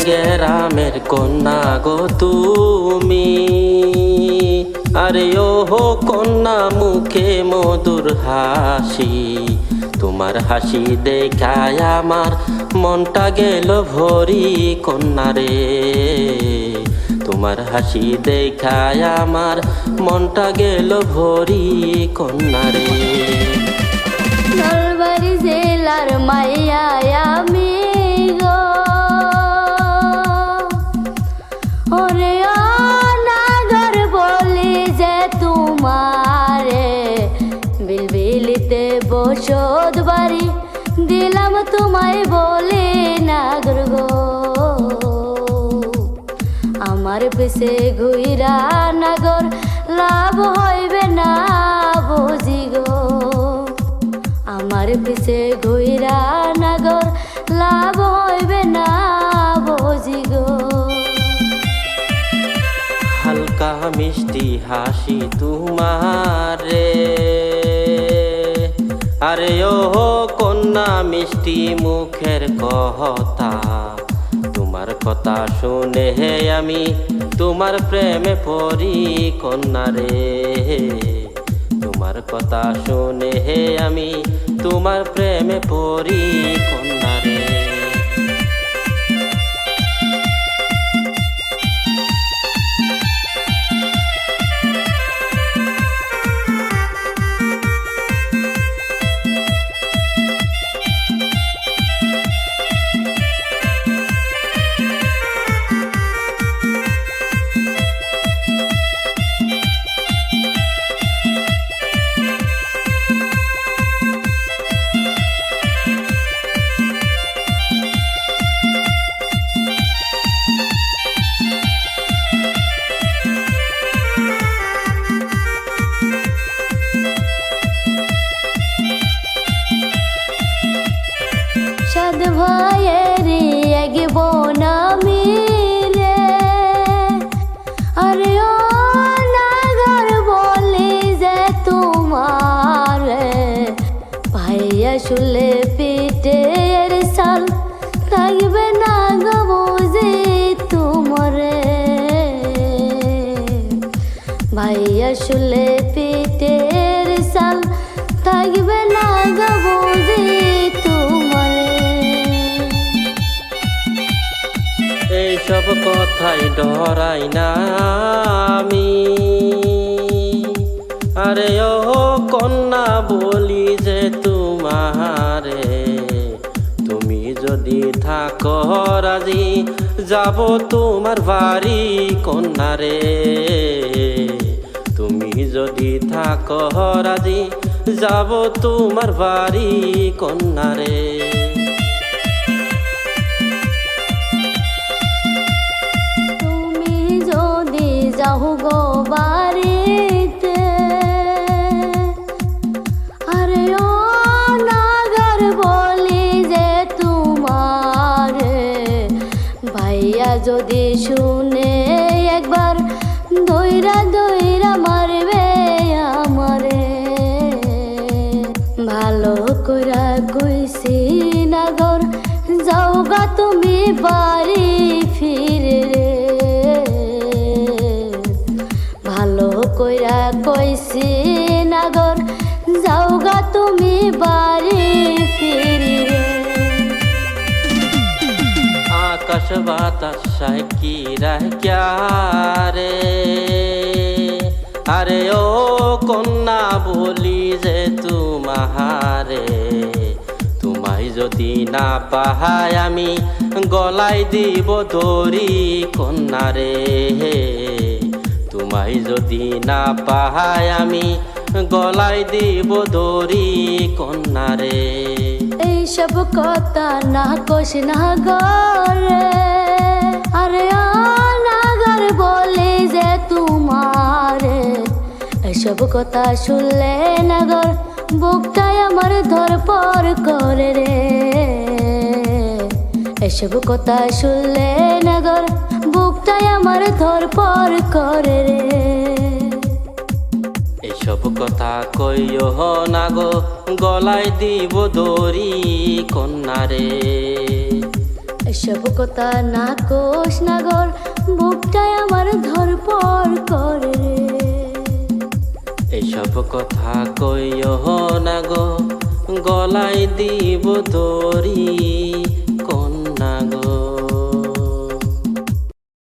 গ্রামের কন্যা গো তুমি, আরে ও হো কন্যা মুখে মধুর হাসি, তোমার হাসি দেখায় আমার মনটা গেল ভরি কন্যা রে, তোমার হাসি দেখায় আমার মনটা গেল ভরি কন্যা রে। নলবাড়ি জেলার মাইয়া আমি গো, ওরে ও নাগর বলি যে তোমারে, বিলবিলিতে বসত বাড়ি দিলাম তোমায় বলে নাগর গো, আমার পিছে ঘুইরা নাগর লাভ হইবে না বুঝি গো, আমার পিছে ঘুইরা নাগর লাভ হইবে না বুঝি গো। হালকা মিষ্টি হাসি তোমারে, আরে ও কন্যা মিষ্টি মুখের কথা, তোমার কথা শুনে হে আমি তোমার প্রেমে পড়ি কন্যা রে, তোমার কথা শুনে হে আমি তোমার প্রেমে পড়ি কন্যা রে। সাদ ভাইয়েরি এক বোন মিলে, আরে ও নাগর বলি যে তোমার, ভাইয়া শুলে পিঠের সাল থাকবে না গো বুঝি তোমারে, ভাইয়া শুলে পিঠের সাল থাকবে না গো বুঝি তোমারে। এইসব কথাই ডরাই না আমি, আরে ও কন্যা বলি যে তোমারে, তুমি যদি থাকো রাজি যাব তোমার বাড়ি কন্যা রে, তুমি যদি থাকো রাজি যাব তোমার বাড়ি কন্যা রে। তুমি যদি যাও গো বাড়িতে, আরে ও নাগর বলি যে তোমার, ভাইয়া যদি শুনে একবার দইরা দইরা মারবে আমারে, ভালো কইরা কইছি নাগর যাও গা তুমি বাড়ি ফিরে রে, ভালো কইরা কইছি নাগর যাও গা তুমি বাড়ি ফিরে রে। আকাশ বাতাস সাকি রাখা রে, আরে ও কন্যা বলি যে তোমারে, তোমায় যদি না পাহাই আমি গলায় দিব দড়ি কন্যা রে, তোমায় যদি না পাহাই আমি গলায় দিব দড়ি কন্যা রে। এই এইসব কথা না কোস না গরে আরে নাগর বলে যে তোমারে এসব কথা শুনলে নাগর বুকটাই আমার ধরপর করে রে এসব কথা শুনলে নাগর বুকটাই আমার ধরপর করে রে এসব কথা কইও না গো গলায় দিব দড়ি কন্যারে এসব কথা না কোস নাগর বুকটাই আমার ধরপর করে রে এসব কথা কইও না গো গলায় দিব দড়ি